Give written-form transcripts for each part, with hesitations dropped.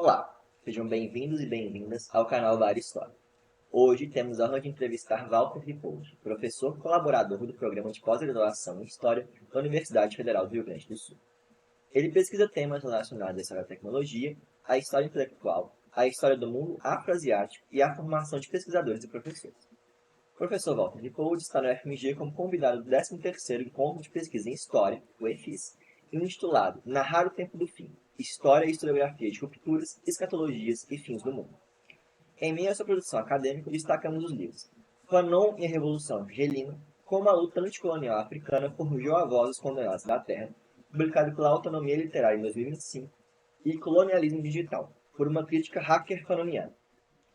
Olá, sejam bem-vindos e bem-vindas ao canal Vara História. Hoje temos a honra de entrevistar Walter Ripoldi, professor colaborador do Programa de Pós-Graduação em História da Universidade Federal do Rio Grande do Sul. Ele pesquisa temas relacionados à história da tecnologia, à história intelectual, à história do mundo afroasiático e à formação de pesquisadores e professores. O professor Walter Ripoldi está no FMG como convidado do 13º Encontro de Pesquisa em História, o EFIS, intitulado Narrar o Tempo do Fim, História e Historiografia de Rupturas, Escatologias e Fins do Mundo. Em meio à sua produção acadêmica, destacamos os livros Fanon e a Revolução Argelina, Como a Luta Anticolonial Africana forjou a voz dos condenados da terra, publicado pela Autonomia Literária em 2025, e Colonialismo Digital, por uma crítica hacker-fanoniana,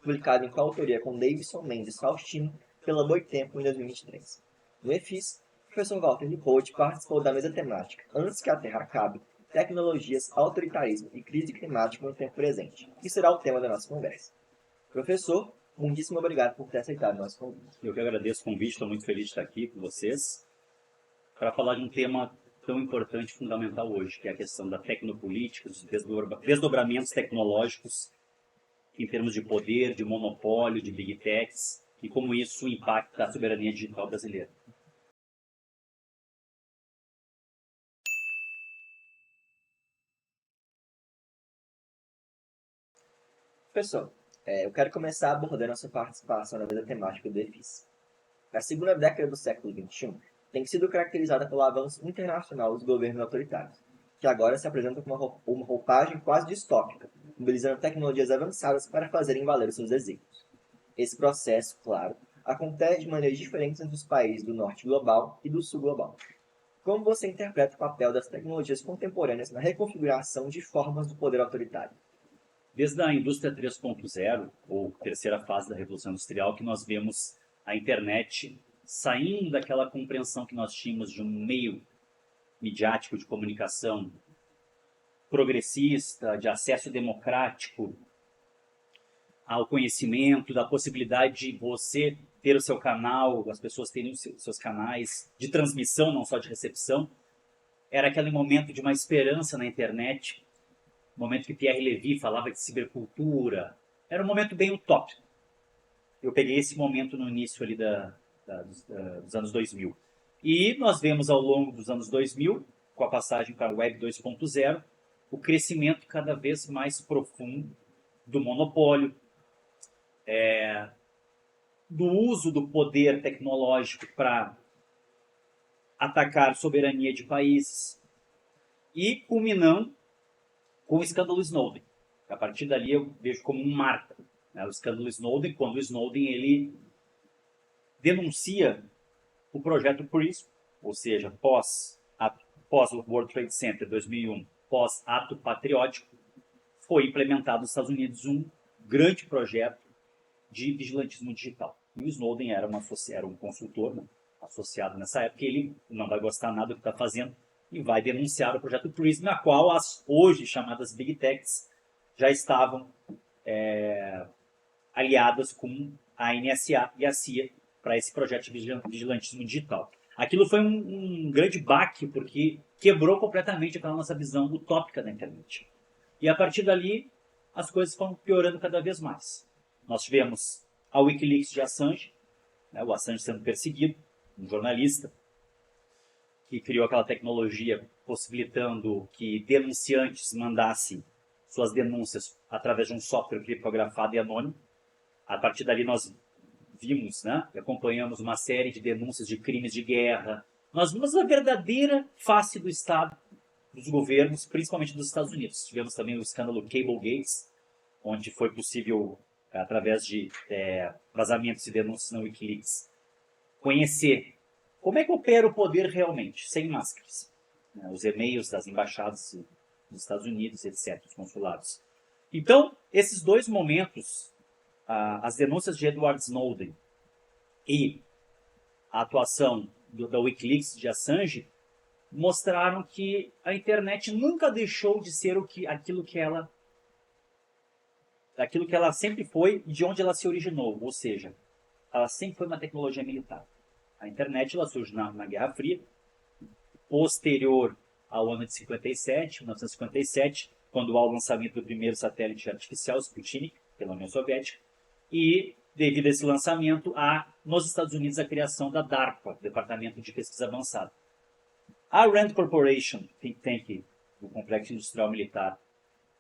publicado em coautoria com Davidson Mendes Faustino pela Boitempo em 2023. No EFIS, o professor Walter Ripoldi participou da mesa temática Antes que a Terra Acabe, Tecnologias, Autoritarismo e Crise Climática no Tempo Presente, que será o tema da nossa conversa. Professor, muitíssimo obrigado por ter aceitado o nosso convite. Eu que agradeço o convite, estou muito feliz de estar aqui com vocês para falar de um tema tão importante e fundamental hoje, que é a questão da tecnopolítica, dos desdobramentos tecnológicos em termos de poder, de monopólio, de big techs e como isso impacta a soberania digital brasileira. Professor, eu quero começar abordando a sua participação na mesa temática do EFIS. A segunda década do século XXI tem sido caracterizada pelo avanço internacional dos governos autoritários, que agora se apresentam com uma roupagem quase distópica, mobilizando tecnologias avançadas para fazerem valer os seus desígnios. Esse processo, claro, acontece de maneiras diferentes entre os países do norte global e do sul global. Como você interpreta o papel das tecnologias contemporâneas na reconfiguração de formas do poder autoritário? Desde a indústria 3.0, ou terceira fase da Revolução Industrial, que nós vemos a internet saindo daquela compreensão que nós tínhamos de um meio midiático de comunicação progressista, de acesso democrático ao conhecimento, da possibilidade de você ter o seu canal, as pessoas terem os seus canais de transmissão, não só de recepção. Era aquele momento de uma esperança na internet, momento que Pierre Levy falava de cibercultura. Era um momento bem utópico. Eu peguei esse momento no início ali dos anos 2000. E nós vemos ao longo dos anos 2000, com a passagem para a Web 2.0, o crescimento cada vez mais profundo do monopólio, do uso do poder tecnológico para atacar soberania de países e culminando com o escândalo Snowden. A partir dali eu vejo como um marco, né? O escândalo Snowden, quando o Snowden ele denuncia o projeto PRISM, ou seja, pós o World Trade Center 2001, pós ato patriótico, foi implementado nos Estados Unidos um grande projeto de vigilantismo digital. E o Snowden era um consultor, né, associado nessa época, e ele não vai gostar nada do que está fazendo e vai denunciar o projeto PRISM, na qual as hoje chamadas Big Techs já estavam aliadas com a NSA e a CIA para esse projeto de vigilantismo digital. Aquilo foi um grande baque, porque quebrou completamente aquela nossa visão utópica da internet. E a partir dali, as coisas foram piorando cada vez mais. Nós tivemos a Wikileaks de Assange, né, o Assange sendo perseguido, um jornalista, que criou aquela tecnologia possibilitando que denunciantes mandassem suas denúncias através de um software criptografado e anônimo. A partir dali nós vimos, né, e acompanhamos uma série de denúncias de crimes de guerra. Nós vimos a verdadeira face do Estado, dos governos, principalmente dos Estados Unidos. Tivemos também o escândalo Cablegate, onde foi possível, através de vazamentos e denúncias na Wikileaks, conhecer como é que opera o poder realmente, sem máscaras. Os e-mails das embaixadas dos Estados Unidos, etc., os consulados. Então, esses dois momentos, as denúncias de Edward Snowden e a atuação da Wikileaks de Assange, mostraram que a internet nunca deixou de ser aquilo que ela sempre foi e de onde ela se originou, ou seja, ela sempre foi uma tecnologia militar. A internet ela surge na Guerra Fria, posterior ao ano de 1957, quando há o lançamento do primeiro satélite artificial, Sputnik, pela União Soviética, e devido a esse lançamento, há nos Estados Unidos a criação da DARPA, Departamento de Pesquisa Avançada. A RAND Corporation, think tank do Complexo Industrial Militar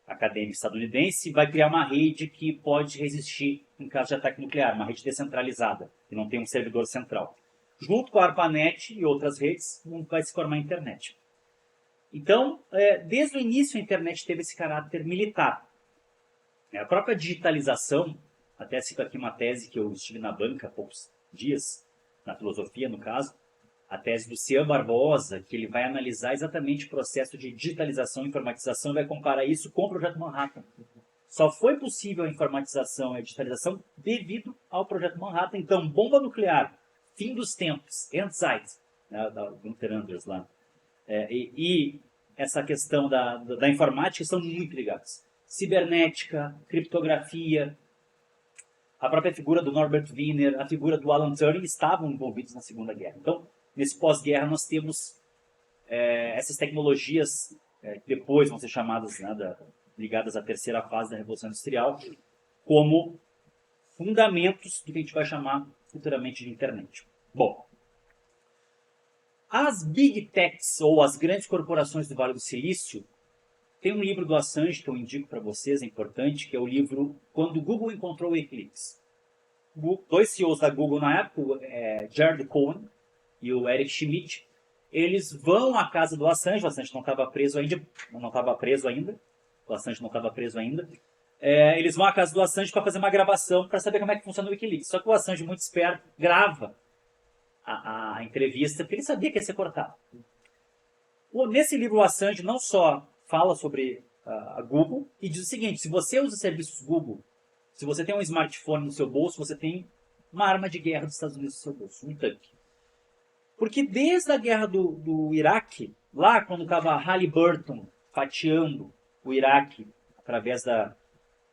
Acadêmico estadunidense, vai criar uma rede que pode resistir em caso de ataque nuclear, uma rede descentralizada, que não tem um servidor central. Junto com a ARPANET e outras redes, vai se formar a internet. Então, desde o início a internet teve esse caráter militar. A própria digitalização, até cito aqui uma tese que eu estive na banca há poucos dias, na filosofia no caso, a tese do Cian Barbosa, que ele vai analisar exatamente o processo de digitalização e informatização e vai comparar isso com o Projeto Manhattan. Só foi possível a informatização e a digitalização devido ao Projeto Manhattan. Então, bomba nuclear, fim dos tempos, Endzeit, né, da Gunther Anders lá, e essa questão da informática estão muito ligadas. Cibernética, criptografia, a própria figura do Norbert Wiener, a figura do Alan Turing estavam envolvidos na Segunda Guerra. Então, nesse pós-guerra, nós temos essas tecnologias que depois vão ser chamadas, né, ligadas à terceira fase da Revolução Industrial, como fundamentos do que a gente vai chamar futuramente de internet. Bom, as Big Techs, ou as grandes corporações do Vale do Silício, tem um livro do Assange que eu indico para vocês, é importante, que é o livro Quando o Google Encontrou o Wikileaks. Dois CEOs da Google na época, Jared Cohen e o Eric Schmidt, eles vão à casa do Assange, o Assange não estava preso ainda, eles vão à casa do Assange para fazer uma gravação para saber como é que funciona o Wikileaks. Só que o Assange, muito esperto, grava a entrevista, porque ele sabia que ia ser cortado. Nesse livro, o Assange não só fala sobre a Google e diz o seguinte: se você usa serviços Google, se você tem um smartphone no seu bolso, você tem uma arma de guerra dos Estados Unidos no seu bolso, um tanque. Porque desde a guerra do Iraque, lá quando estava Halliburton fatiando o Iraque,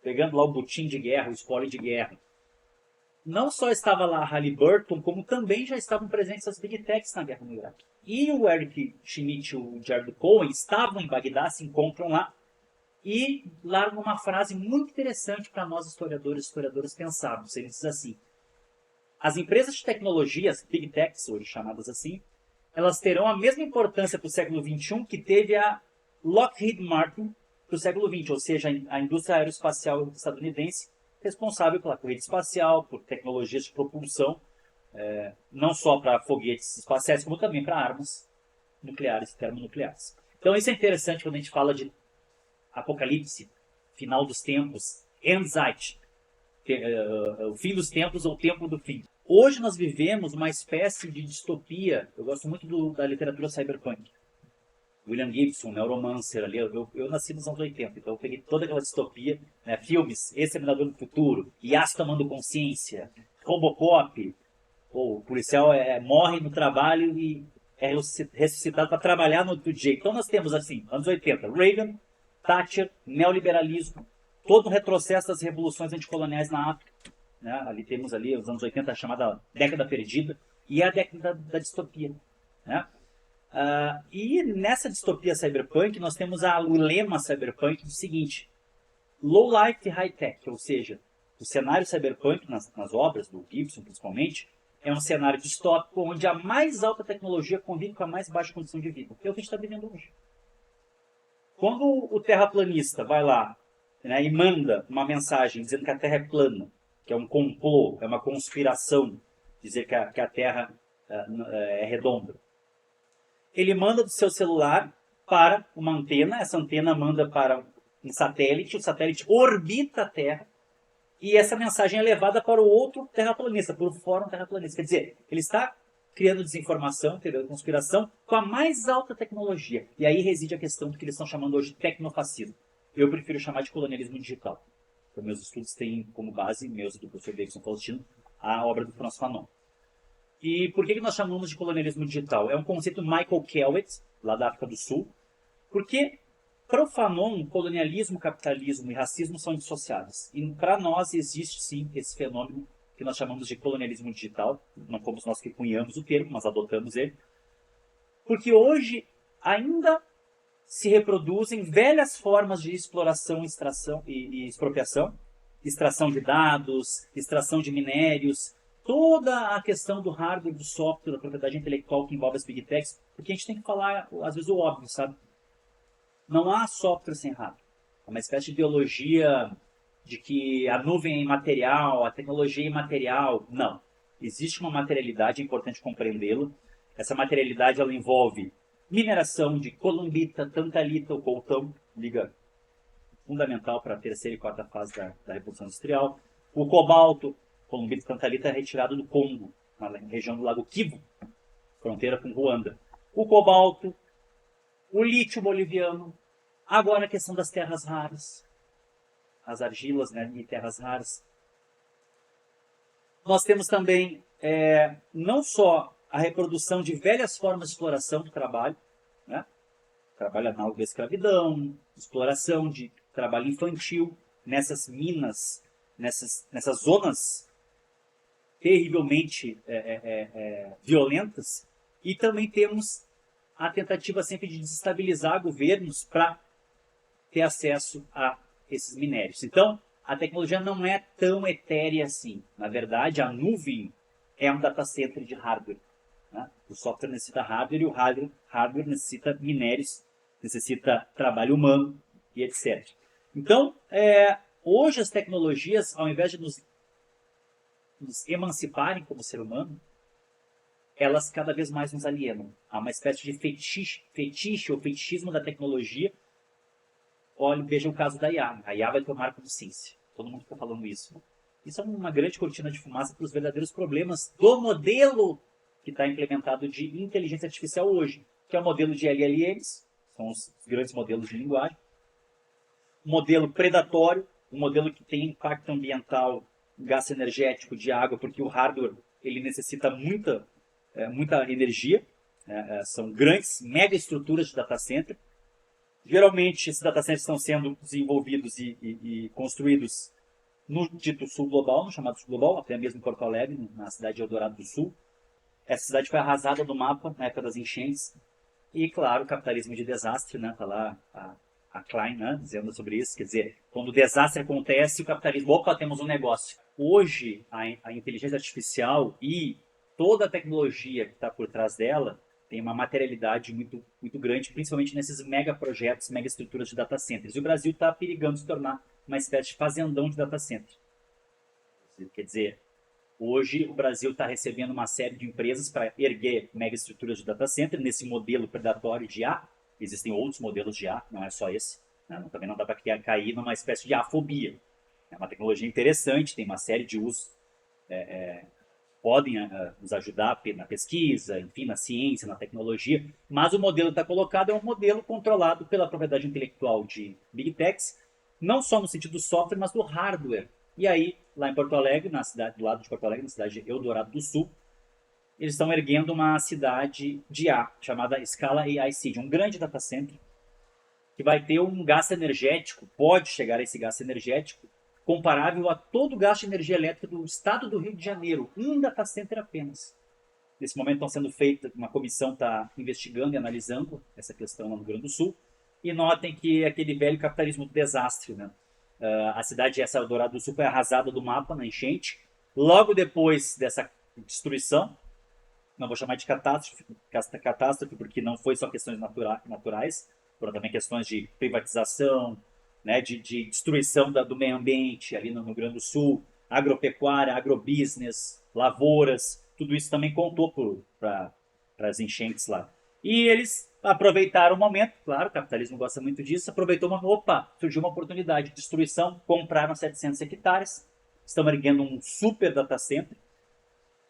pegando lá o botim de guerra, o espólio de guerra, não só estava lá a Halliburton, como também já estavam presentes as Big Techs na guerra no Iraque. E o Eric Schmidt e o Jared Cohen estavam em Bagdá, se encontram lá, e largam uma frase muito interessante para nós historiadoras pensarmos. Ele diz assim: as empresas de tecnologia, as Big Techs, hoje chamadas assim, elas terão a mesma importância para o século XXI que teve a Lockheed Martin para o século XX, ou seja, a indústria aeroespacial estadunidense, responsável pela corrida espacial, por tecnologias de propulsão, não só para foguetes espaciais, como também para armas nucleares e termonucleares. Então isso é interessante quando a gente fala de apocalipse, final dos tempos, Endzeit, o fim dos tempos ou o tempo do fim. Hoje nós vivemos uma espécie de distopia. Eu gosto muito da literatura cyberpunk. William Gibson, Neuromancer, ali, eu nasci nos anos 80, então eu peguei toda aquela distopia, né, filmes, Exterminador do Futuro, Yas Tomando Consciência, Robocop, o policial morre no trabalho e é ressuscitado para trabalhar no outro dia. Então nós temos assim, anos 80, Reagan, Thatcher, neoliberalismo, todo um retrocesso das revoluções anticoloniais na África, né? Ali temos ali os anos 80, a chamada década perdida, e a década da distopia, né? E nessa distopia cyberpunk, nós temos o lema cyberpunk do seguinte: low life high tech, ou seja, o cenário cyberpunk, nas obras do Gibson principalmente, é um cenário distópico onde a mais alta tecnologia convive com a mais baixa condição de vida. É o que a gente está vivendo hoje. Quando o terraplanista vai lá, né, e manda uma mensagem dizendo que a Terra é plana, que é um complô, é uma conspiração, dizer que a Terra é redonda, ele manda do seu celular para uma antena, essa antena manda para um satélite, o satélite orbita a Terra, e essa mensagem é levada para o outro terraplanista, para o fórum terraplanista. Quer dizer, ele está criando desinformação, criando conspiração com a mais alta tecnologia. E aí reside a questão do que eles estão chamando hoje de tecnofascismo. Eu prefiro chamar de colonialismo digital. Então, meus estudos têm como base, meus e do professor Davidson Faustino, a obra do François Fanon. E por que nós chamamos de colonialismo digital? É um conceito do Michael Kelwitz, lá da África do Sul, porque para o Fanon, colonialismo, capitalismo e racismo são indissociáveis. E para nós existe sim esse fenômeno que nós chamamos de colonialismo digital. Não fomos nós que cunhamos o termo, mas adotamos ele. Porque hoje ainda se reproduzem velhas formas de exploração, extração e expropriação, extração de dados, extração de minérios, toda a questão do hardware, do software, da propriedade intelectual que envolve as big techs, porque a gente tem que falar, às vezes, o óbvio, sabe? Não há software sem hardware. É uma espécie de ideologia de que a nuvem é imaterial, a tecnologia é imaterial. Não. Existe uma materialidade, é importante compreendê-la. Essa materialidade ela envolve mineração de columbita, tantalita ou coltão, liga fundamental para a terceira e quarta fase da Revolução Industrial. O cobalto, columbita e tantalita é retirado do Congo, na região do Lago Kivu, fronteira com Ruanda. O cobalto, o lítio boliviano, agora a questão das terras raras, as argilas, né, e terras raras. Nós temos também não só a reprodução de velhas formas de exploração do trabalho, né, trabalho análogo à escravidão, exploração de trabalho infantil nessas minas, nessas zonas terrivelmente violentas, e também temos a tentativa sempre de desestabilizar governos para ter acesso a esses minérios. Então, a tecnologia não é tão etérea assim. Na verdade, a nuvem é um data center de hardware. Né? O software necessita hardware e o hardware necessita minérios, necessita trabalho humano e etc. Então, hoje as tecnologias, ao invés de nos emanciparem como ser humano, elas cada vez mais nos alienam. Há uma espécie de fetiche ou fetichismo da tecnologia. Olha, veja o caso da IA. A IA vai tomar consciência. Todo mundo está falando isso. Isso é uma grande cortina de fumaça para os verdadeiros problemas do modelo que está implementado de inteligência artificial hoje, que é o modelo de LLMs, são os grandes modelos de linguagem, um modelo predatório, um modelo que tem impacto ambiental, gasto energético, de água, porque o hardware ele necessita muita energia, são grandes mega estruturas de data center. Geralmente, esses data centers estão sendo desenvolvidos e construídos no dito sul global, no chamado sul global, até mesmo em Porto Alegre, na cidade de Eldorado do Sul. Essa cidade foi arrasada do mapa na época das enchentes. E, claro, o capitalismo de desastre, né? Está lá a Klein, né, dizendo sobre isso. Quer dizer, quando o desastre acontece, o capitalismo, opa, temos um negócio. Hoje, a inteligência artificial e toda a tecnologia que está por trás dela tem uma materialidade muito, muito grande, principalmente nesses mega projetos, mega estruturas de data centers. E o Brasil está perigando se tornar uma espécie de fazendão de data center. Quer dizer, hoje o Brasil está recebendo uma série de empresas para erguer mega estruturas de data center nesse modelo predatório de IA. Existem outros modelos de IA, não é só esse. Né? Também não dá para cair numa espécie de afobia. É uma tecnologia interessante, tem uma série de usos podem nos ajudar na pesquisa, enfim, na ciência, na tecnologia, mas o modelo que está colocado é um modelo controlado pela propriedade intelectual de Big Techs, não só no sentido do software, mas do hardware. E aí, lá em Porto Alegre, na cidade, do lado de Porto Alegre, na cidade de Eldorado do Sul, eles estão erguendo uma cidade de IA, chamada Scala AI City, um grande data center, que vai ter um gasto energético, pode chegar a esse gasto energético, comparável a todo o gasto de energia elétrica do estado do Rio de Janeiro, um data center apenas. Nesse momento estão sendo feita, uma comissão está investigando e analisando essa questão lá no Rio Grande do Sul, e notem que é aquele velho capitalismo do desastre, né? A cidade de Eldorado do Sul foi arrasada do mapa na enchente, logo depois dessa destruição, não vou chamar de catástrofe porque não foi só questões naturais, foram também questões de privatização, né, de destruição do meio ambiente ali no Rio Grande do Sul, agropecuária, agrobusiness, lavouras, tudo isso também contou para as enchentes lá. E eles aproveitaram o momento, claro, o capitalismo gosta muito disso, aproveitou surgiu uma oportunidade de destruição, compraram 700 hectares, estão erguendo um super data center,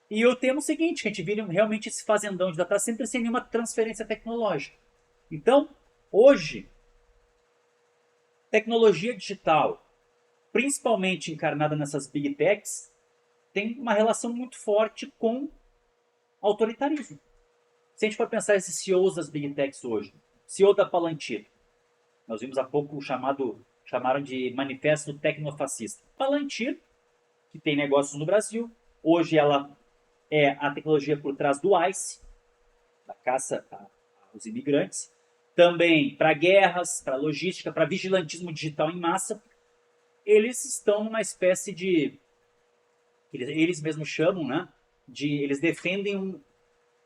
e eu temo o seguinte, que a gente vira realmente esse fazendão de data center sem nenhuma transferência tecnológica. Então, hoje, tecnologia digital, principalmente encarnada nessas big techs, tem uma relação muito forte com autoritarismo. Se a gente for pensar esses CEOs das big techs hoje, CEO da Palantir, nós vimos há pouco chamaram de manifesto tecnofascista. Palantir, que tem negócios no Brasil, hoje ela é a tecnologia por trás do ICE, da caça aos imigrantes, também para guerras, para logística, para vigilantismo digital em massa. Eles estão numa espécie de, eles mesmos chamam, né, eles defendem um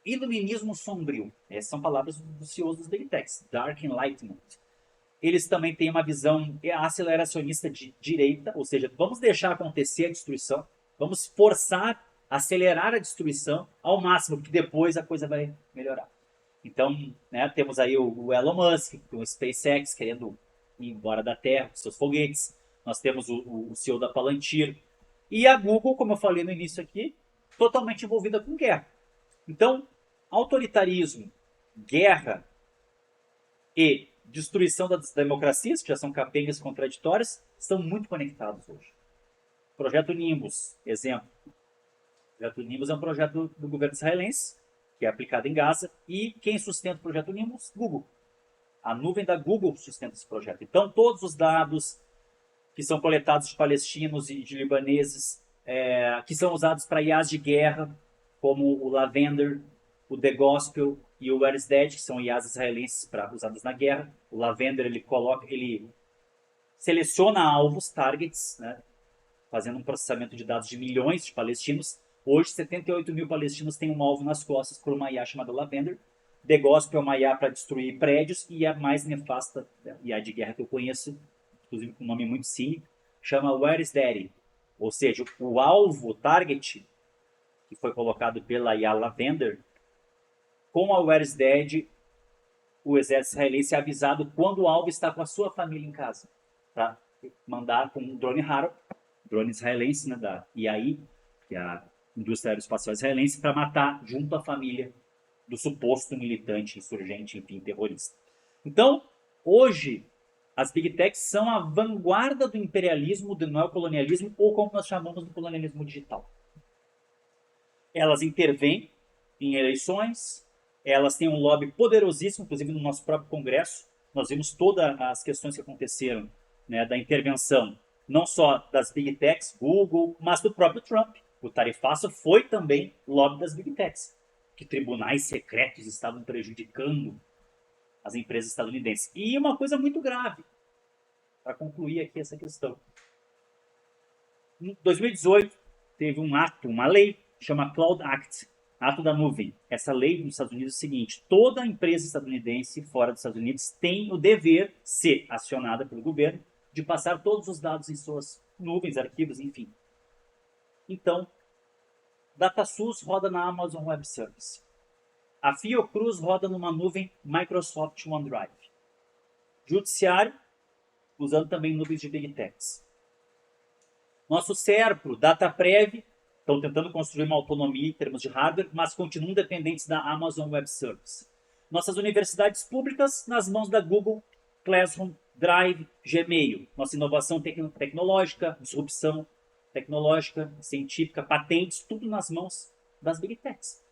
iluminismo sombrio. Essas são palavras dos CEOs dos Big Techs, Dark Enlightenment. Eles também têm uma visão aceleracionista de direita, ou seja, vamos deixar acontecer a destruição, vamos forçar, acelerar a destruição ao máximo, porque depois a coisa vai melhorar. Então, né, temos aí o Elon Musk, com o SpaceX, querendo ir embora da Terra com seus foguetes. Nós temos o CEO da Palantir. E a Google, como eu falei no início aqui, totalmente envolvida com guerra. Então, autoritarismo, guerra e destruição das democracias, que já são capengas contraditórias, estão muito conectados hoje. Projeto Nimbus, exemplo. O projeto Nimbus é um projeto do governo israelense, que é aplicado em Gaza, e quem sustenta o projeto Nimbus? Google. A nuvem da Google sustenta esse projeto. Então, todos os dados que são coletados de palestinos e de libaneses, que são usados para IAs de guerra, como o Lavender, o The Gospel e o Where is Dead, que são IAs israelenses usados na guerra. O Lavender ele seleciona alvos, targets, né, fazendo um processamento de dados de milhões de palestinos. Hoje, 78 mil palestinos têm um alvo nas costas por uma IA chamada Lavender. The Gospel é uma IA para destruir prédios, e a mais nefasta IA de guerra que eu conheço, inclusive com um nome muito cínico, chama Where is Daddy? Ou seja, o alvo, o target, que foi colocado pela IA Lavender, com a Where is Dead, o exército israelense é avisado quando o alvo está com a sua família em casa, para mandar com um drone raro, drone israelense, né, da IAI, que é a indústria aeroespacial israelense, para matar junto à família do suposto militante, insurgente, enfim, terrorista. Então, hoje, as Big Techs são a vanguarda do imperialismo, do neocolonialismo, ou como nós chamamos do colonialismo digital. Elas intervêm em eleições, elas têm um lobby poderosíssimo, inclusive no nosso próprio Congresso. Nós vimos todas as questões que aconteceram, né, da intervenção, não só das Big Techs, Google, mas do próprio Trump. O tarifaço foi também lobby das Big Techs, que tribunais secretos estavam prejudicando as empresas estadunidenses. E uma coisa muito grave, para concluir aqui essa questão. Em 2018, teve um ato, uma lei, que chama Cloud Act, Ato da Nuvem. Essa lei nos Estados Unidos é o seguinte: toda empresa estadunidense fora dos Estados Unidos tem o dever, se acionada pelo governo, de passar todos os dados em suas nuvens, arquivos, enfim. Então, DataSUS roda na Amazon Web Service. A Fiocruz roda numa nuvem Microsoft OneDrive. Judiciário, usando também nuvens de Big Techs. Nosso SERPRO, DataPrev, estão tentando construir uma autonomia em termos de hardware, mas continuam dependentes da Amazon Web Service. Nossas universidades públicas nas mãos da Google, Classroom, Drive, Gmail. Nossa inovação tecnológica, disrupção tecnológica, científica, patentes, tudo nas mãos das Big Techs.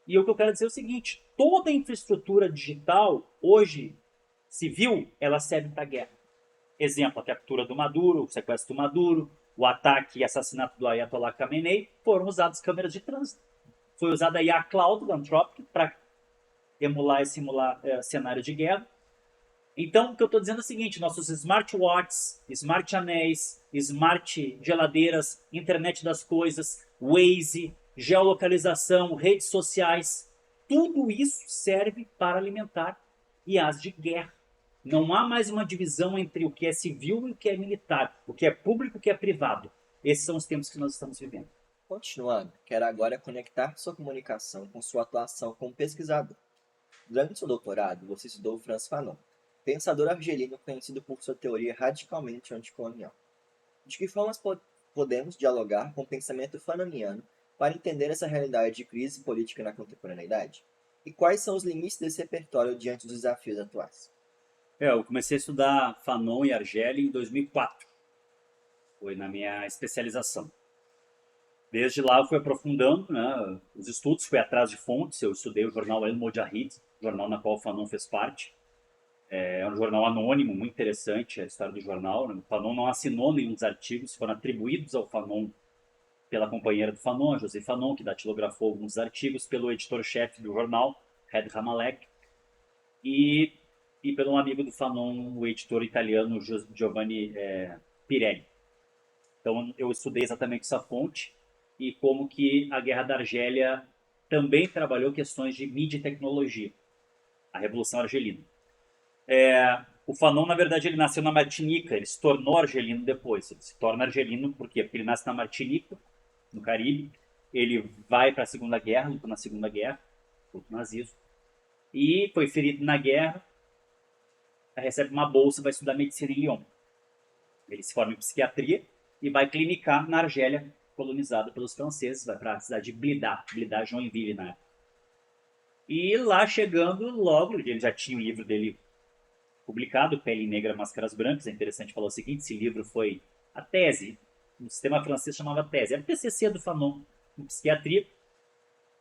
E o que eu quero dizer é o seguinte: toda a infraestrutura digital, hoje, civil, ela serve para a guerra. Exemplo, a captura do Maduro, o sequestro do Maduro, o ataque e assassinato do Ayatollah Khamenei, foram usadas câmeras de trânsito. Foi usada a IA Cloud da Anthropic para emular e simular cenário de guerra. Então, o que eu estou dizendo é o seguinte: nossos smartwatches, smart anéis, smart geladeiras, internet das coisas, Waze, geolocalização, redes sociais, tudo isso serve para alimentar IAs de guerra. Não há mais uma divisão entre o que é civil e o que é militar, o que é público e o que é privado. Esses são os tempos que nós estamos vivendo. Continuando, quero agora conectar sua comunicação com sua atuação como pesquisador. Durante seu doutorado, você estudou Frantz Fanon, pensador argelino conhecido por sua teoria radicalmente anticolonial. De que formas podemos dialogar com o pensamento fanoniano para entender essa realidade de crise política na contemporaneidade? E quais são os limites desse repertório diante dos desafios atuais? Eu comecei a estudar Fanon e Argeli em 2004. Foi na minha especialização. Desde lá eu fui aprofundando, né, os estudos, fui atrás de fontes. Eu estudei o jornal El Mojahid, jornal na qual o Fanon fez parte. É um jornal anônimo, muito interessante a história do jornal. O Fanon não assinou nenhum dos artigos, foram atribuídos ao Fanon pela companheira do Fanon, José Fanon, que datilografou alguns artigos, pelo editor-chefe do jornal, Red Hamalek. e, e pelo um amigo do Fanon, o editor italiano Giovanni Pirelli. Então eu estudei exatamente essa fonte e como que a Guerra da Argélia também trabalhou questões de mídia e tecnologia, a Revolução Argelina. O Fanon, na verdade, ele nasceu na Martinica, ele se tornou argelino depois. Ele se torna argelino por quê? Porque ele nasce na Martinica, no Caribe, ele vai para a Segunda Guerra, luta na Segunda Guerra, contra o nazismo, e foi ferido na guerra, recebe uma bolsa, vai estudar medicina em Lyon. Ele se forma em psiquiatria e vai clinicar na Argélia, colonizada pelos franceses, vai para a cidade de Blida, Joinville, na época. E lá chegando, logo, ele já tinha o livro dele publicado, Pele Negra, Máscaras Brancas. É interessante falar o seguinte, esse livro foi a tese, no sistema francês chamava tese, era o TCC do Fanon em psiquiatria.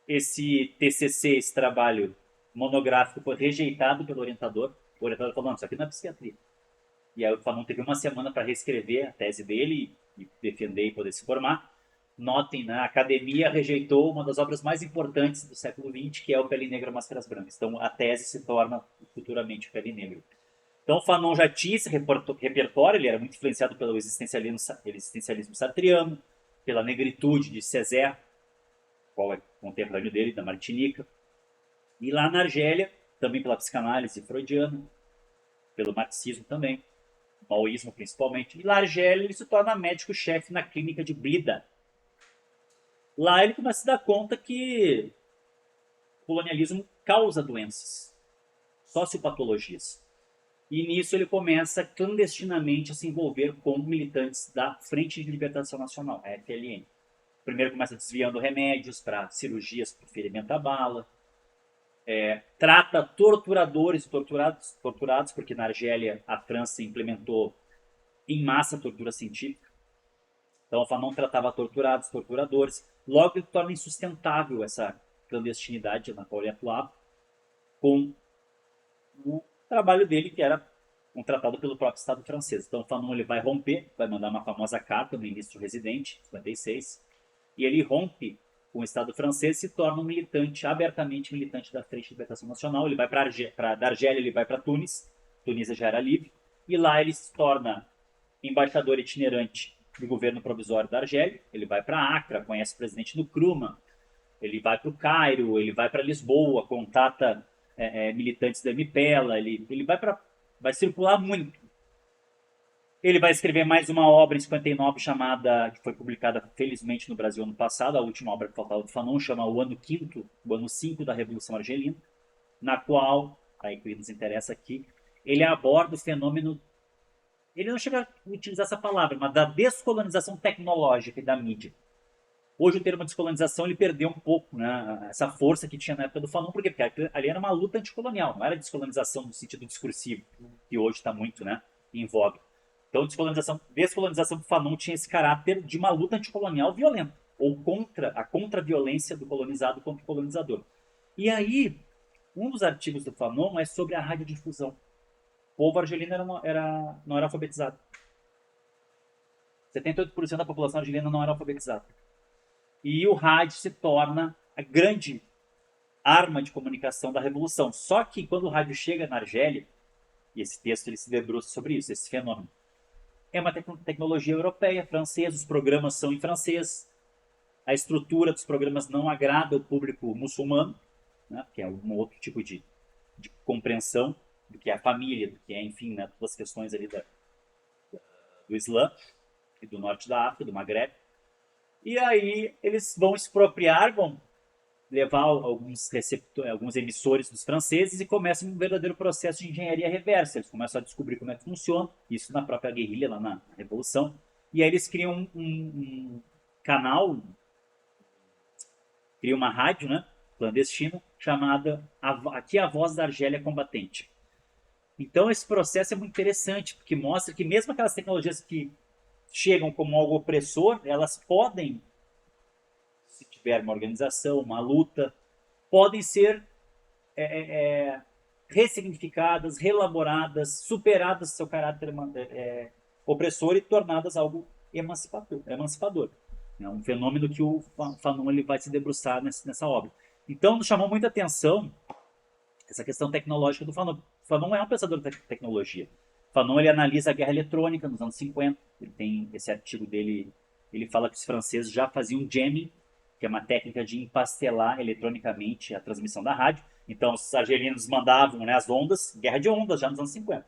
Esse TCC, esse trabalho monográfico, foi rejeitado pelo orientador. O orientador falou, não, isso aqui não é psiquiatria. E aí o Fanon teve uma semana para reescrever a tese dele e defender e poder se formar. Notem, né, a academia rejeitou uma das obras mais importantes do século XX, que é o Pele Negra, Máscaras Brancas. Então a tese se torna futuramente o Pele Negro. Então o Fanon já tinha esse repertório, ele era muito influenciado pelo existencialismo sartriano, pela negritude de Césaire, qual é contemporâneo dele, da Martinica. E lá na Argélia, também pela psicanálise freudiana, pelo marxismo também, maoísmo principalmente. E lá na Argélia ele se torna médico-chefe na clínica de Blida. Lá ele começa a se dar conta que o colonialismo causa doenças, sociopatologias. E nisso ele começa clandestinamente a se envolver com militantes da Frente de Libertação Nacional, a FLN. Primeiro começa desviando remédios para cirurgias por ferimento a bala, trata torturadores e torturados, porque na Argélia a França implementou em massa a tortura científica. Então o Fanon tratava torturados, torturadores. Logo ele torna insustentável essa clandestinidade na qual ele atuava, com o trabalho dele, que era contratado pelo próprio Estado francês. Então o Fanon ele vai romper, vai mandar uma famosa carta ao ministro residente, 56, e ele rompe com o Estado francês e se torna um militante, abertamente militante da Frente de Libertação Nacional. Ele vai da Argélia, ele vai para Tunis, Tunísia já era livre, e lá ele se torna embaixador itinerante do governo provisório da Argélia. Ele vai para Acre, conhece o presidente Nkrumah, ele vai para o Cairo, ele vai para Lisboa, contata militantes da MPLA, ele vai circular muito. Ele vai escrever mais uma obra em 59 chamada, que foi publicada felizmente no Brasil ano passado, a última obra que faltava do Fanon, chama O Ano Quinto, o Ano 5 da Revolução Argelina, na qual, aí que nos interessa aqui, ele aborda o fenômeno, ele não chega a utilizar essa palavra, mas da descolonização tecnológica e da mídia. Hoje o termo descolonização ele perdeu um pouco, né, essa força que tinha na época do Fanon, porque ali era uma luta anticolonial, não era descolonização no sentido discursivo, que hoje está muito, né, em voga. Então descolonização do Fanon tinha esse caráter de uma luta anticolonial violenta, ou contra a contra-violência do colonizado contra o colonizador. E aí, um dos artigos do Fanon é sobre a radiodifusão. O povo argelino não era alfabetizado. 78% da população argelina não era alfabetizada. E o rádio se torna a grande arma de comunicação da revolução. Só que quando o rádio chega na Argélia, e esse texto ele se debruça sobre isso, esse fenômeno, é uma tecnologia europeia, francesa, os programas são em francês, a estrutura dos programas não agrada o público muçulmano, né, que é um outro tipo de compreensão do que é a família, do que é, enfim, né, todas as questões ali do Islã e do norte da África, do Maghreb. E aí eles vão expropriar, vão levar alguns emissores dos franceses e começa um verdadeiro processo de engenharia reversa. Eles começam a descobrir como é que funciona, isso na própria guerrilha, lá na Revolução. E aí eles criam um canal, criam uma rádio, né, clandestina, chamada Aqui a Voz da Argélia Combatente. Então esse processo é muito interessante, porque mostra que mesmo aquelas tecnologias que chegam como algo opressor, elas podem, se tiver uma organização, uma luta, podem ser ressignificadas, relaboradas, superadas seu caráter opressor e tornadas algo emancipador. É um fenômeno que o Fanon ele vai se debruçar nessa obra. Então, nos chamou muita atenção essa questão tecnológica do Fanon. O Fanon é um pensador da tecnologia. O Fanon ele analisa a guerra eletrônica nos anos 50. Ele tem esse artigo dele, ele fala que os franceses já faziam jamming, que é uma técnica de empastelar eletronicamente a transmissão da rádio. Então os argelinos mandavam, né, as ondas, guerra de ondas já nos anos 50.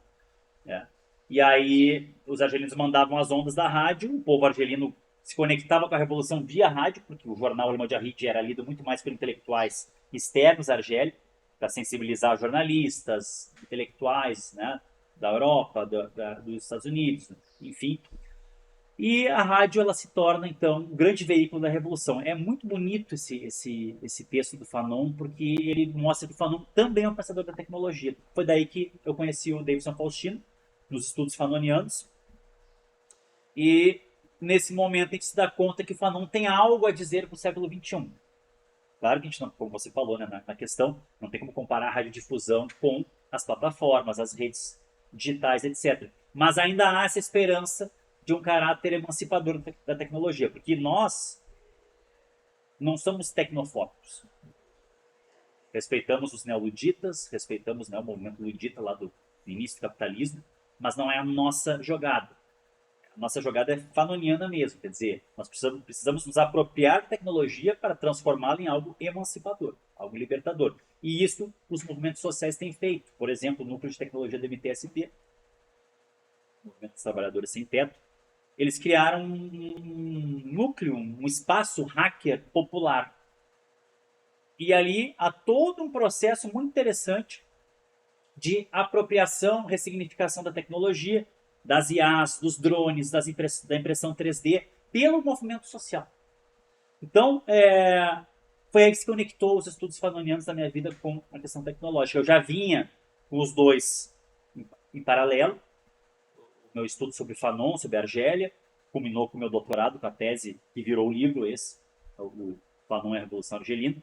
E aí os argelinos mandavam as ondas da rádio, o povo argelino se conectava com a revolução via rádio, porque o jornal alemão de Arrit era lido muito mais por intelectuais externos à Argélia, para sensibilizar jornalistas, intelectuais, né, da Europa, dos Estados Unidos, enfim. E a rádio ela se torna, então, um grande veículo da revolução. É muito bonito esse texto do Fanon, porque ele mostra que o Fanon também é um pensador da tecnologia. Foi daí que eu conheci o Davidson Faustino, nos estudos fanonianos. E nesse momento a gente se dá conta que o Fanon tem algo a dizer para o século XXI. Claro que a gente não, como você falou, né, na questão, não tem como comparar a radiodifusão com as plataformas, as redes digitais, etc. Mas ainda há essa esperança de um caráter emancipador da tecnologia, porque nós não somos tecnofóbicos. Respeitamos os neoluditas, respeitamos, né, o movimento ludita lá do início do capitalismo, mas não é a nossa jogada. A nossa jogada é fanoniana mesmo, quer dizer, nós precisamos nos apropriar da tecnologia para transformá-la em algo emancipador, algo libertador. E isso os movimentos sociais têm feito. Por exemplo, o Núcleo de Tecnologia do MTST, Movimento dos Trabalhadores Sem Teto, eles criaram um núcleo, um espaço hacker popular. E ali há todo um processo muito interessante de apropriação, ressignificação da tecnologia, das IAs, dos drones, da impressão 3D, pelo movimento social. Então, foi aí que se conectou os estudos fanonianos da minha vida com a questão tecnológica. Eu já vinha com os dois em paralelo. O meu estudo sobre Fanon, sobre Argélia, culminou com o meu doutorado, com a tese que virou o livro esse, o Fanon e a Revolução Argelina.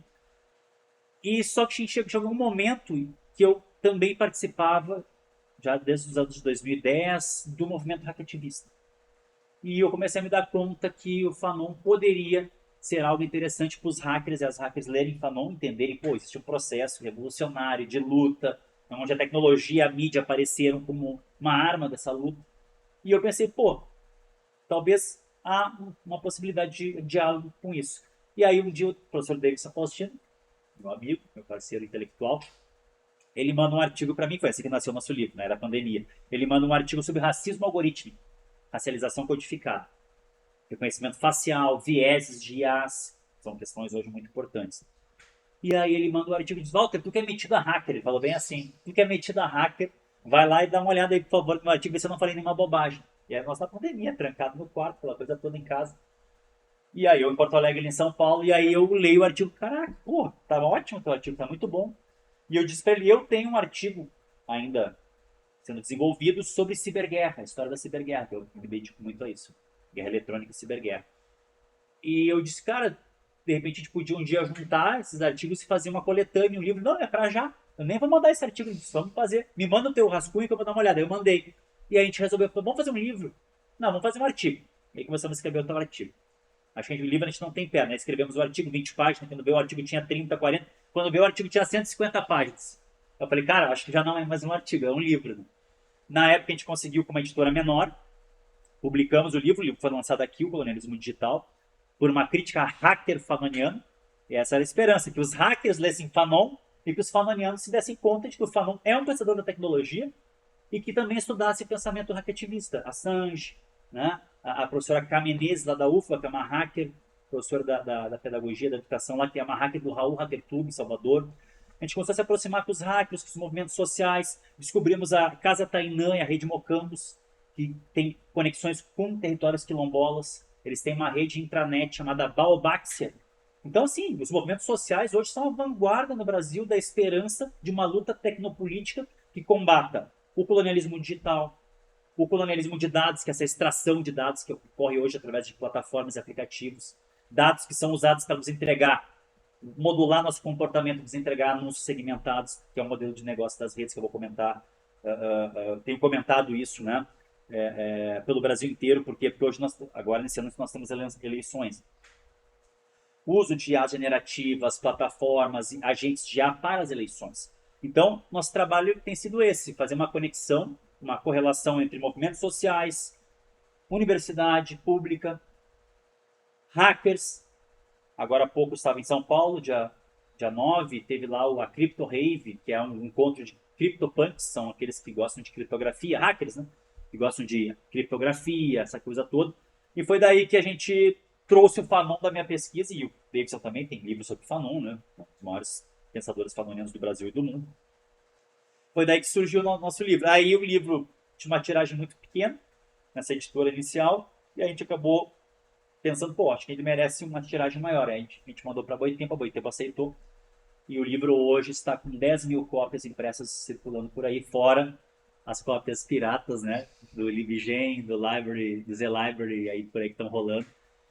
E só que chegou um momento que eu também participava, já desde os anos de 2010, do movimento hacketivista. E eu comecei a me dar conta que o Fanon poderia ser algo interessante para os hackers e as hackers lerem Fanon, entenderem, pô, existe um processo revolucionário de luta, onde a tecnologia e a mídia apareceram como uma arma dessa luta. E eu pensei, pô, talvez há uma possibilidade de diálogo com isso. E aí um dia o professor Davidson Faustino, meu amigo, meu parceiro intelectual, ele manda um artigo para mim, foi assim que nasceu o nosso livro, na era da pandemia. Ele manda um artigo sobre racismo algorítmico, racialização codificada, reconhecimento facial, vieses de IAs, são questões hoje muito importantes. E aí ele manda um artigo e diz, Walter, tu que é metido a hacker, ele falou bem assim, tu que é metido a hacker, vai lá e dá uma olhada aí, por favor, no meu artigo, vê se eu não falei nenhuma bobagem. E aí nós na pandemia, trancado no quarto, aquela coisa toda em casa. E aí eu em Porto Alegre, ele em São Paulo, e aí eu leio o artigo, caraca, pô, tá ótimo o teu artigo, tá muito bom. E eu disse para ele, eu tenho um artigo ainda sendo desenvolvido sobre ciberguerra, a história da ciberguerra, que eu me dedico muito a isso. Guerra eletrônica e ciberguerra. E eu disse, cara, de repente a gente podia um dia juntar esses artigos e fazer uma coletânea, um livro. Não, é pra já. Eu nem vou mandar esse artigo, disse, vamos fazer. Me manda o teu rascunho que eu vou dar uma olhada. Eu mandei. E aí a gente resolveu, vamos fazer um livro. Não, vamos fazer um artigo. E aí começamos a escrever outro artigo. Acho que o livro a gente não tem perna, né? Escrevemos o artigo 20 páginas, quando veio o artigo tinha 30, 40. Quando veio o artigo tinha 150 páginas. Eu falei, cara, acho que já não é mais um artigo, é um livro. Né? Na época a gente conseguiu com uma editora menor, publicamos o livro foi lançado aqui, o Colonialismo Digital, por uma crítica hacker fanoniana. E essa era a esperança, que os hackers lessem Fanon e que os fanonianos se dessem conta de que o Fanon é um pensador da tecnologia e que também estudasse o pensamento hacketivista. Assange, né? A professora K. Menezes, lá da UFBA, que é uma hacker, professora da pedagogia, da educação lá, que é uma hacker do Raul Hacker Club, em Salvador. A gente começou a se aproximar com os hackers, com os movimentos sociais. Descobrimos a Casa Tainã e a Rede Mocambos, que tem conexões com territórios quilombolas. Eles têm uma rede intranet chamada Baobáxia. Então, assim, os movimentos sociais hoje são a vanguarda no Brasil da esperança de uma luta tecnopolítica que combata o colonialismo digital, o colonialismo de dados, que é essa extração de dados que ocorre hoje através de plataformas e aplicativos, dados que são usados para nos entregar, modular nosso comportamento, nos entregar anúncios segmentados, que é o modelo de negócio das redes que eu vou comentar. Tenho comentado isso, né? Pelo Brasil inteiro, porque hoje, agora nesse ano, nós temos eleições. O uso de IA generativas, plataformas, agentes de IA para as eleições. Então, nosso trabalho tem sido esse, fazer uma conexão, uma correlação entre movimentos sociais, universidade pública, hackers. Agora há pouco eu estava em São Paulo, dia 9, teve lá a Crypto Rave, que é um encontro de CryptoPunks, são aqueles que gostam de criptografia, hackers, né? Que gostam de criptografia, essa coisa toda. E foi daí que a gente trouxe o Fanon da minha pesquisa, e o Davidson também tem livros sobre Fanon, né? Um dos maiores pensadores fanonianos do Brasil e do mundo. Foi daí que surgiu o nosso livro. Aí o livro tinha uma tiragem muito pequena, nessa editora inicial, e a gente acabou pensando, pô, acho que ele merece uma tiragem maior. Aí a gente mandou para a Boitempo aceitou, e o livro hoje está com 10 mil cópias impressas circulando por aí, fora as cópias piratas, né, do LibGen, do Library, do Z-Library, aí por aí que estão rolando.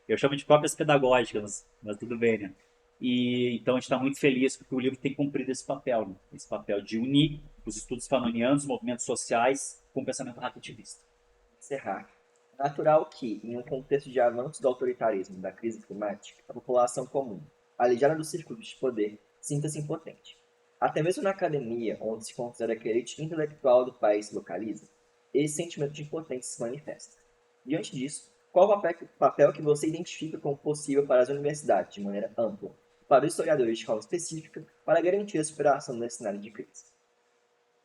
Eu chamo de cópias pedagógicas, mas tudo bem, né? E então a gente está muito feliz porque o livro tem cumprido esse papel, né? Esse papel de unir os estudos fanonianos, movimentos sociais, com o pensamento hacketivista. Encerrar. É natural que, em um contexto de avanço do autoritarismo e da crise climática, a população comum, alijada dos círculos de poder, sinta-se impotente. Até mesmo na academia, onde se considera que a elite intelectual do país se localiza, esse sentimento de impotência se manifesta. Diante disso, qual o papel que você identifica como possível para as universidades, de maneira ampla, e para os historiadores de forma específica, para garantir a superação desse cenário de crise?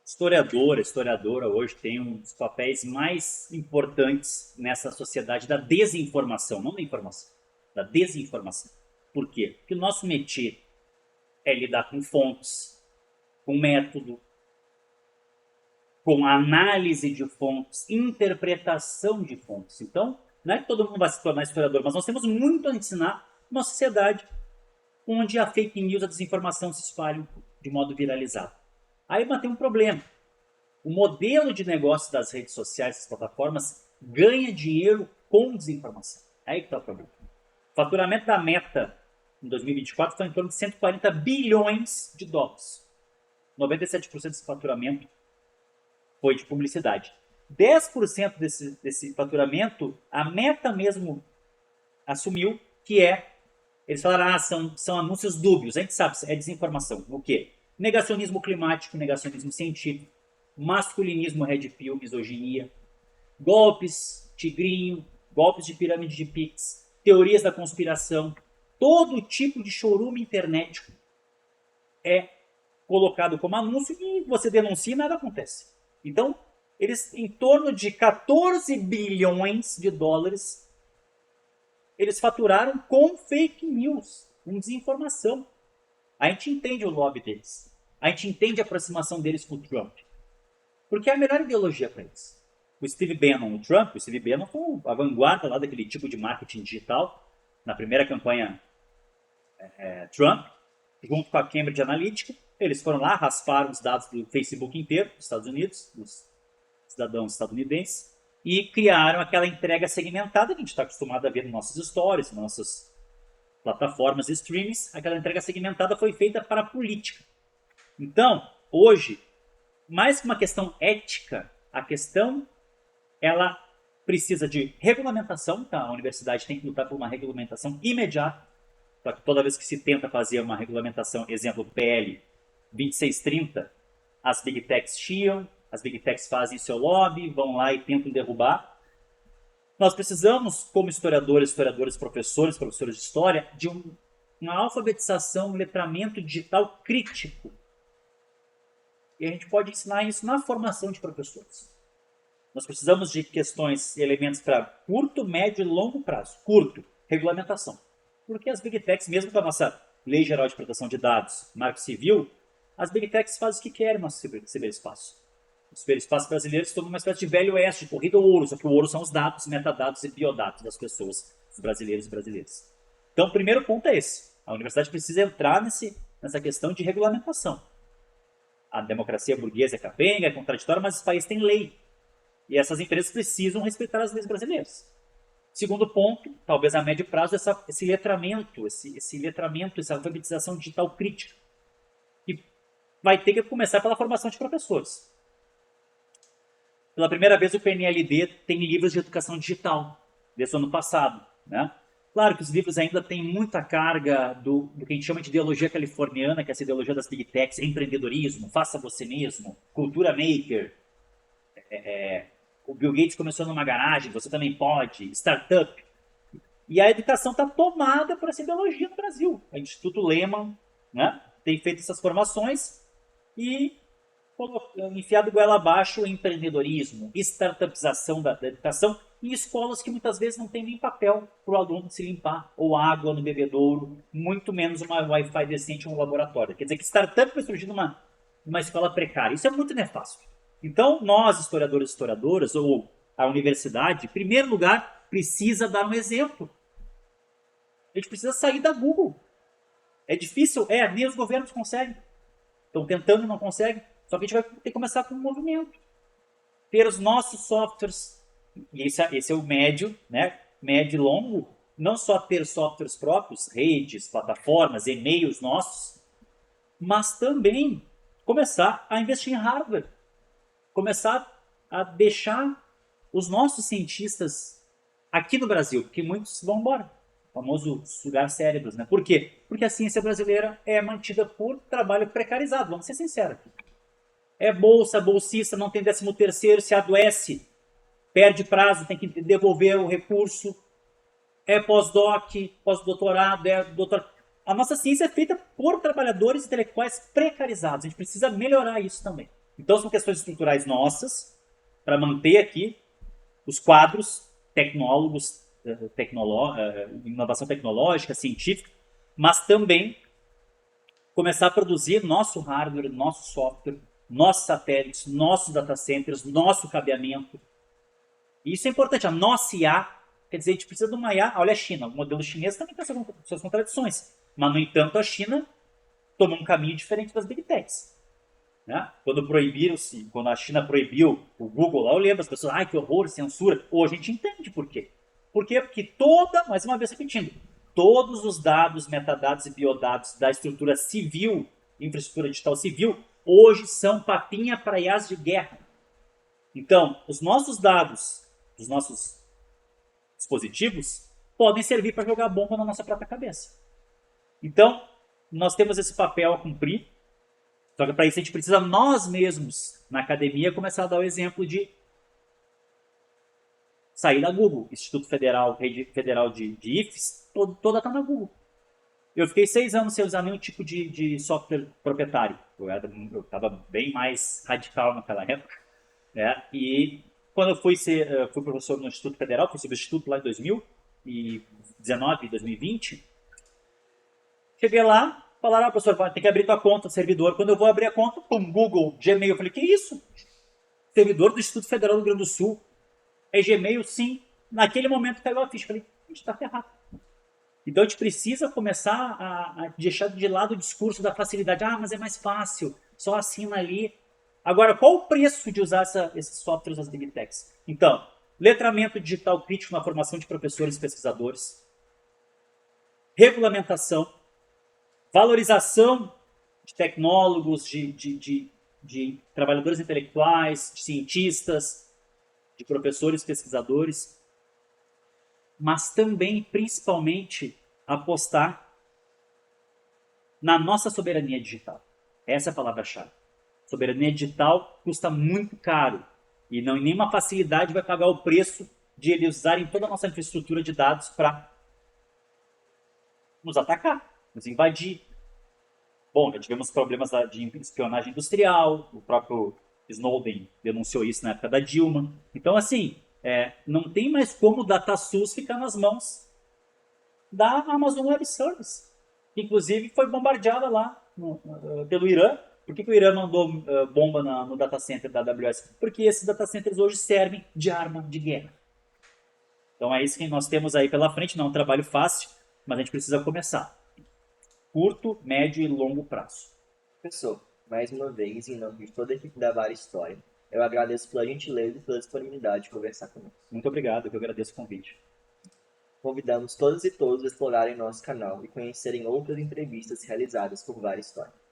Historiadora hoje tem um dos papéis mais importantes nessa sociedade da desinformação, não da informação, da desinformação. Por quê? Porque o nosso métier é lidar com fontes, com método, com análise de fontes, interpretação de fontes. Então, não é que todo mundo vai se tornar historiador, mas nós temos muito a ensinar numa sociedade onde a fake news, a desinformação se espalham de modo viralizado. Aí tem um problema. O modelo de negócio das redes sociais, das plataformas, ganha dinheiro com desinformação. Aí que está o problema. O faturamento da Meta em 2024 foi em torno de 140 bilhões de dólares. 97% desse faturamento foi de publicidade. 10% desse faturamento, a Meta mesmo assumiu que eles falaram, são anúncios dúbios. A gente sabe, é desinformação. O quê? Negacionismo climático, negacionismo científico, masculinismo red pill, misoginia, golpes, tigrinho, golpes de pirâmide de Pix, teorias da conspiração, todo tipo de chorume internet é colocado como anúncio e você denuncia e nada acontece. Então, eles, em torno de 14 bilhões de dólares, eles faturaram com fake news, com desinformação. A gente entende o lobby deles. A gente entende a aproximação deles com o Trump. Porque é a melhor ideologia para eles. O Steve Bannon, o Steve Bannon foi a vanguarda lá daquele tipo de marketing digital, na primeira campanha Trump, junto com a Cambridge Analytica. Eles foram lá, rasparam os dados do Facebook inteiro, dos Estados Unidos, dos cidadãos estadunidenses, e criaram aquela entrega segmentada que a gente está acostumado a ver nas nossas stories, nas nossas plataformas e streamings. Aquela entrega segmentada foi feita para a política. Então, hoje, mais que uma questão ética, a questão ela precisa de regulamentação, tá? A universidade tem que lutar por uma regulamentação imediata, para que toda vez que se tenta fazer uma regulamentação, exemplo, PL 2630, as Big Techs chiam, as Big Techs fazem seu lobby, vão lá e tentam derrubar. Nós precisamos, como historiadores, professores de história, de uma alfabetização, um letramento digital crítico. E a gente pode ensinar isso na formação de professores. Nós precisamos de questões, elementos para curto, médio e longo prazo. Curto, regulamentação. Porque as Big Techs, mesmo com a nossa Lei Geral de Proteção de Dados, Marco Civil, as Big Techs fazem o que querem no nosso ciberespaço. Os ciberespaços brasileiros estão numa espécie de velho oeste, de corrida ao ouro, só que o ouro são os dados, metadados e biodados das pessoas, dos brasileiros e brasileiras. Então, o primeiro ponto é esse. A universidade precisa entrar nessa questão de regulamentação. A democracia burguesa é capenga, é contraditória, mas os países têm lei. E essas empresas precisam respeitar as leis brasileiras. Segundo ponto, talvez a médio prazo, esse letramento, essa alfabetização digital crítica. Que vai ter que começar pela formação de professores. Pela primeira vez, o PNLD tem livros de educação digital, desde o ano passado. Né? Claro que os livros ainda têm muita carga do que a gente chama de ideologia californiana, que é essa ideologia das big techs, empreendedorismo, faça você mesmo, cultura maker. O Bill Gates começou numa garagem, você também pode, startup. E a educação está tomada por essa ideologia no Brasil. O Instituto Lehman, né, tem feito essas formações e enfiado goela abaixo o empreendedorismo, startupização da educação em escolas que muitas vezes não tem nem papel para o aluno se limpar, ou água no bebedouro, muito menos uma Wi-Fi decente em um laboratório. Quer dizer que startup vai surgir numa escola precária. Isso é muito nefasto. Então, nós, historiadores e historiadoras, ou a universidade, em primeiro lugar, precisa dar um exemplo. A gente precisa sair da Google. É difícil? Nem os governos conseguem. Estão tentando e não conseguem. Só que a gente vai ter que começar com um movimento. Ter os nossos softwares, e esse é o médio, né? Médio e longo, não só ter softwares próprios, redes, plataformas, e-mails nossos, mas também começar a investir em hardware. Começar a deixar os nossos cientistas aqui no Brasil, porque muitos vão embora. O famoso sugar cérebros, né? Por quê? Porque a ciência brasileira é mantida por trabalho precarizado, vamos ser sinceros. É bolsa, bolsista, não tem 13º, se adoece, perde prazo, tem que devolver o recurso. É pós-doc, pós-doutorado, doutorado. A nossa ciência é feita por trabalhadores intelectuais precarizados. A gente precisa melhorar isso também. Então são questões estruturais nossas, para manter aqui os quadros tecnólogos, inovação tecnológica, científica, mas também começar a produzir nosso hardware, nosso software, nossos satélites, nossos data centers, nosso cabeamento. E isso é importante. A nossa IA, quer dizer, a gente precisa de uma IA. Olha a China, o modelo chinês também tem suas contradições. Mas, no entanto, a China tomou um caminho diferente das big techs. Né? Quando a China proibiu o Google lá, eu lembro as pessoas, ai que horror, censura. Hoje a gente entende por quê. Por quê? Porque mais uma vez repetindo, todos os dados, metadados e biodados da estrutura civil, infraestrutura digital civil, hoje são papinha para IAs de guerra. Então, os nossos dados, os nossos dispositivos, podem servir para jogar bomba na nossa própria cabeça. Então, nós temos esse papel a cumprir, só que para isso a gente precisa nós mesmos, na academia, começar a dar o exemplo de sair da Google. Instituto Federal, Rede Federal de IFES, toda está na Google. Eu fiquei 6 anos sem usar nenhum tipo de software proprietário. Eu estava bem mais radical naquela época. Né? E quando eu fui professor no Instituto Federal, fui substituto lá em 2019, 2020, cheguei lá, falaram, professor, tem que abrir tua conta, servidor. Quando eu vou abrir a conta, Google, Gmail, eu falei, que isso? Servidor do Instituto Federal do Rio Grande do Sul. É Gmail, sim. Naquele momento caiu a ficha. Falei, a gente está ferrado. Então a gente precisa começar a deixar de lado o discurso da facilidade. Mas é mais fácil, só assina ali. Agora, qual o preço de usar esses softwares das Big Techs? Então, letramento digital crítico na formação de professores e pesquisadores, regulamentação, valorização de tecnólogos, de trabalhadores intelectuais, de cientistas, de professores e pesquisadores, mas também, principalmente, apostar na nossa soberania digital. Essa é a palavra-chave. Soberania digital custa muito caro e não em nenhuma facilidade vai pagar o preço de eles usarem toda a nossa infraestrutura de dados para nos atacar, nos invadir. Bom, já tivemos problemas de espionagem industrial, o próprio Snowden denunciou isso na época da Dilma. Então, assim, não tem mais como o DataSUS ficar nas mãos da Amazon Web Service, que inclusive foi bombardeada lá pelo Irã. Por que o Irã mandou bomba no data center da AWS? Porque esses data centers hoje servem de arma de guerra. Então é isso que nós temos aí pela frente. Não é um trabalho fácil, mas a gente precisa começar. Curto, médio e longo prazo. Professor, mais uma vez, em nome de toda a equipe da Vara História, eu agradeço pela gentileza e pela disponibilidade de conversar conosco. Muito obrigado, eu agradeço o convite. Convidamos todas e todos a explorarem nosso canal e conhecerem outras entrevistas realizadas por Vara História.